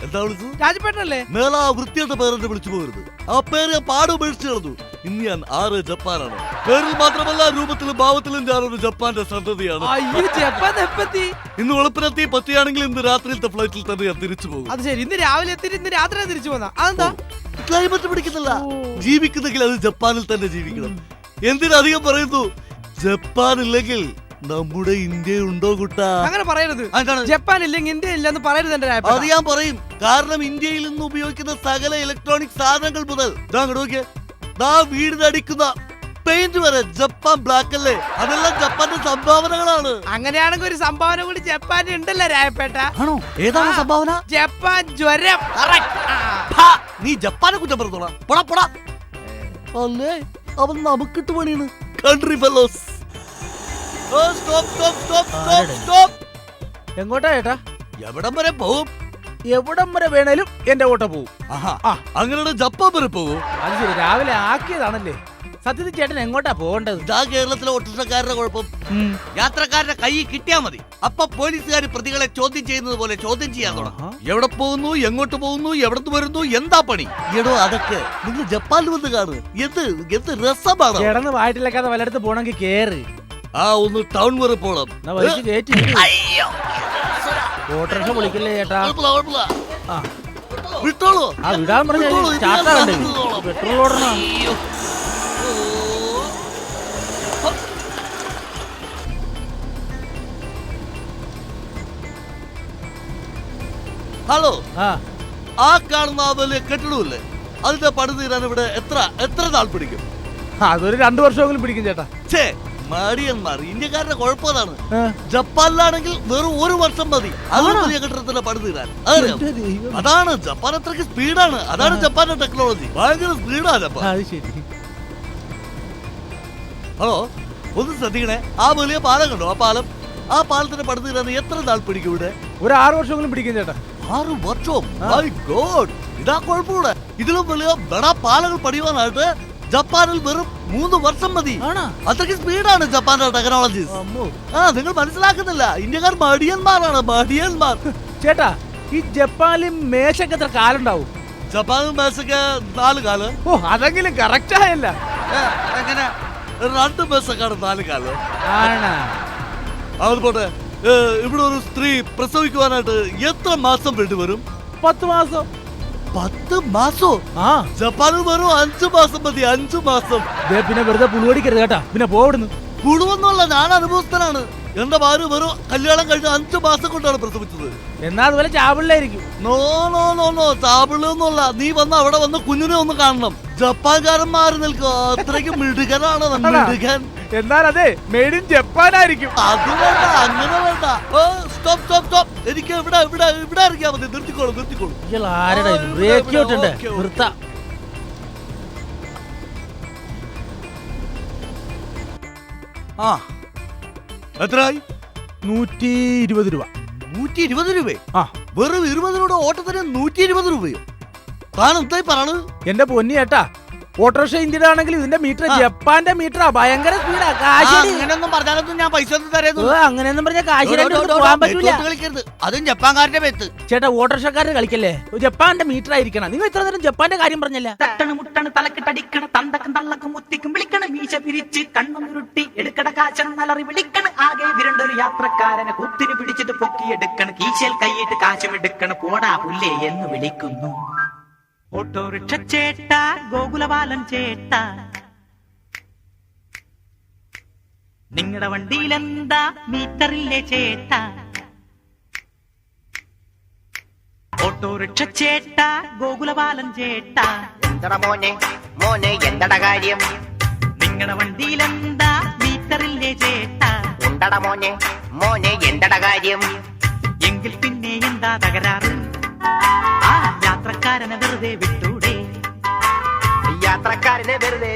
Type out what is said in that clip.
എന്താ വിളിച്ചത്? രാജപേട്ടനല്ലേ? മേള വൃത്തിയുടെ പേരെന്നെ വിളിച്ചു പോകരുത്. ആ പേര് ഞാൻ പാടുപേക്ഷിച്ചു കളഞ്ഞു. ഇന്ന് ഞാൻ 6 ജപ്പാനാണ്. പേരിൽ മാത്രമല്ല രൂപത്തിലും ഭാവത്തിലും ഞാനൊരു ജപ്പാന്റെ സന്തതിയാണ്. ഇന്ന് വെളുപ്പിനെത്തി പറ്റിയാണെങ്കിൽ ഇന്ന് രാത്രിയിലത്തെ ഫ്ലൈറ്റിൽ തന്നെ ഞാൻ തിരിച്ചു പോകും. അത് ശരി, ഇന്ന് രാവിലെ എത്തിയിട്ട് ഇന്ന് രാത്രി തിരിച്ചു പോന്നാ? അതെന്താ? ക്ലൈമറ്റ് പിടിക്കുന്നില്ല. ജീവിക്കുന്നെങ്കിൽ അത് ജപ്പാനിൽ തന്നെ ജീവിക്കണം. എന്തിനധികം പറയുന്നു, ജപ്പാനില്ലെങ്കിൽ നമ്മുടെ ഇന്ത്യ ഉണ്ടോ കുട്ടാ? അങ്ങനെ പറയരുത്. ജപ്പാൻ ഇല്ലെങ്കിൽ ഇന്ത്യ ഇല്ലെന്ന് പറയരുത്. അത് ഞാൻ പറയും. കാരണം ഇന്ത്യയിൽ നിന്ന് ഉപയോഗിക്കുന്ന സകല ഇലക്ട്രോണിക് സാധനങ്ങൾ മുതൽ വീടിനടിക്കുന്ന പെയിന്റ് വരെ ജപ്പാൻ ബ്ലാക്ക് അല്ലേ? അതെല്ലാം ജപ്പാന്റെ സംഭാവനകളാണ്. അങ്ങനെയാണെങ്കിൽ ഒരു സംഭാവന കൂടി ജപ്പാൻ ഉണ്ടല്ലോ രായപ്പേട്ട. ആണോ? ഏതാണ് സംഭാവന? ജപ്പാൻ ജ്വരം. നീ ജപ്പാനെ കുറ്റം പറഞ്ഞോളാം. അല്ലേ അവൻ നമുക്കിട്ട് പണിയാണ്. Country fellows. എങ്ങോട്ടാ ചേട്ടാ? എവിടം വരെ പോവും? എവിടം വരെ വേണേലും എന്റെ ഓട്ട പോവും. അങ്ങനെ ജപ്പാൻ വരെ പോവും? അത് ശരി, രാവിലെ ആക്കിയതാണല്ലേ. സത്യത്തിൽ ചേട്ടൻ എങ്ങോട്ടാ പോകേണ്ടത്? ഇതാ കേരളത്തിലെ ഓട്ടോറിക്ഷക്കാരുടെ കുഴപ്പം. യാത്രക്കാരുടെ കൈ കിട്ടിയാ മതി, അപ്പൊ പോലീസുകാർ പ്രതികളെ ചോദ്യം ചെയ്യുന്നത് പോലെ ചോദ്യം ചെയ്യാൻ തുടങ്ങും. എവിടെ പോകുന്നു, എങ്ങോട്ട് പോകുന്നു, എവിടത്ത് വരുന്നു, എന്താ പണി? എടോ അതൊക്കെ നിങ്ങൾ ജപ്പാനിൽ വന്ന് കാണുക. എന്ത് രസമാണ്. കിടന്ന് വായിട്ടിലേക്കാതെ വല്ലയിടത്ത് പോണെങ്കിൽ കേറ്. ഒന്ന് ടൗൺ വരെ പോണം. ഓട്ടോറിക്ഷ വിളിക്കില്ലേ ചേട്ടാ? വിട്ടോളൂ. വിടാൻ പറഞ്ഞ പെട്രോൾ ഓടണം. ഹലോ, ആ കാണുന്ന വലിയ കെട്ടിടമില്ലേ, അതിന്റെ പണി തീരാൻ ഇവിടെ എത്ര നാൾ പിടിക്കും? അതൊരു 2 വർഷമെങ്കിലും പിടിക്കും ചേട്ടാ. മാടിയന്മാർ ഇന്ത്യക്കാരുടെ കുഴപ്പമാണ്. ജപ്പാനിലാണെങ്കിൽ വെറും 1 വർഷം മതി അതൊരു വലിയ കെട്ടിടത്തിന്റെ പണി തീരാൻ. അതാണ് ജപ്പാൻ, അത്രയ്ക്ക് സ്പീഡാണ്. അതാണ് ജപ്പാന്റെ ടെക്നോളജി. ഭയങ്കര സ്പീഡാണ് ജപ്പാൻ. ഹലോ, ഒന്ന് ശ്രദ്ധിക്കണേ. ആ വലിയ പാലം കണ്ടോ? ആ പാലത്തിന്റെ പണി തീരാൻ എത്ര നാൾ പിടിക്കും ഇവിടെ? ഒരു 6 വർഷമെങ്കിലും പിടിക്കും ചേട്ടാ. 6 വർഷം? മൈ ഗോഡ്, ഇതാ കുഴപ്പമില്ല. ഇതിലും വലിയ ബടാ പാലങ്ങൾ പണിയുവാനായിട്ട് ജപ്പാനിൽ വെറും 3 വർഷം മതി. അത്രയ്ക്ക് സ്പീഡാണ് ജപ്പാന്റെ ടെക്നോളജി. നിങ്ങൾ മനസ്സിലാക്കുന്നില്ല. ഇന്ത്യക്കാർ മടിയന്മാരാണ്, മടിയന്മാർ. ചേട്ടാ, ഈ ജപ്പാനിൽ മേശക്ക് എത്ര കാലുണ്ടാവും? ജപ്പാനിൽ മേശക്ക് 4 കാല്. അതെങ്കിലും കറക്റ്റ് ആയല്ല. എങ്ങനെ 2 മേശക്കാണ് 4 കാല്? അത് പോട്ടെ, ഇവിടെ ഒരു സ്ത്രീ പ്രസവിക്കുവാനായിട്ട് എത്ര മാസം വേണ്ടി വരും? 10 മാസം. 10 മാസോ? ജപ്പാനിൽ വെറും 5 മാസം മതി. 5 മാസം. പിന്നെ വെറുതെ പുളുവടിക്കരുത് കേട്ടാ. പിന്നെ പോവിടുന്നു. പുളുവെന്നുള്ള ഞാൻ അനുഭവസ്ഥനാണ്. എന്റെ ഭാര്യ വെറും കല്യാണം കഴിഞ്ഞ 5 മാസം കൊണ്ടാണ് പ്രസവിച്ചത്. എന്നാ അതുപോലെ ചാപിള്ളായിരിക്കും. നോ, ചാപിള്ളൊന്നുമല്ല. നീ അവിടെ വന്ന് കുഞ്ഞിനെ ഒന്ന് കാണണം. ജപ്പാൻകാരന്മാര് നിൽക്കുക, അത്രയ്ക്ക് മിടുകനാണ് മിടുകൻ. എന്നാൽ അതെ, മെയ്ഡ് ഇൻ ജപ്പാനായിരിക്കും. അത് വേണ്ട, അങ്ങനെ വേണ്ട. സ്റ്റോപ്പ്. എനിക്ക് ഇവിടെ ഇറങ്ങിയാ മതി. നിർത്തിക്കോളൂ. എത്രയായി? 120 രൂപ. 120 രൂപ? വെറും 20 രൂപ ഓട്ടത്തിന് 120 രൂപയോ? താൻ എന്തായി പറയണ്? എന്റെ പൊന്നി ഏട്ടാ, ഓട്ടോറിക്ഷ ഇന്ത്യയുടെ ആണെങ്കിലും ഇതിന്റെ മീറ്റർ ജപ്പാന്റെ മീറ്ററാ. ഭയങ്കര സ്പീഡാ. അങ്ങനെയൊന്നും പറഞ്ഞാലൊന്നും ഞാൻ പൈസ ഒന്നും തരുന്നു. അങ്ങനെയൊന്നും പറഞ്ഞാൽ പോകാൻ പറ്റില്ല. അതും ജപ്പാൻകാരുടെ പേത്ത്. ചേട്ടാ, ഓട്ടോറിക്ഷക്കാരുടെ കളിക്കല്ലേ. ജപ്പാന്റെ മീറ്റർ ആയിരിക്കണം. നിങ്ങൾ ഇത്ര നേരം ജപ്പാന്റെ കാര്യം പറഞ്ഞല്ലേ? തലക്കിട്ടടിക്കണ തന്തക്കും തള്ളക്കും മുത്തിക്കും വിളിക്കണ മീശ പിരിച്ച് കണ്ണുരുട്ടി എടുക്കട കാച്ചണം നലറി വിളിക്കണ ആകെ വിരണ്ടൊരു യാത്രക്കാരനെ കുത്തിരി പിടിച്ചിട്ട് പൊക്കിയെടുക്കണ കീശയിൽ കൈയിട്ട് കാശുമെടുക്കണ പോടാ പുല്ലേ എന്ന് വിളിക്കുന്നു. ഓട്ടോറിക്ഷ ചേട്ടാ, ഗോകുലപാലൻ ചേട്ടാ, നിങ്ങളുടെ വണ്ടിയിലെന്താ മീറ്ററില്ലേ ചേട്ടാ? ഓട്ടോറിക്ഷ ചേട്ടാ, ഗോകുലപാലൻ ചേട്ടാ, എന്തടാ മോനെ എന്തടാ കാര്യം? നിങ്ങളുടെ വണ്ടിയിലെന്താ മീറ്ററില്ലേ ചേട്ടാ? ഉണ്ടടാ മോനെ എന്തടാ കാര്യം? എങ്കിൽ പിന്നെ എന്താ തകരാറ്? ആ യാത്രക്കാരനെ വെറുതെ വിട്ടൂടെ? യാത്രക്കാരനെ വെറുതെ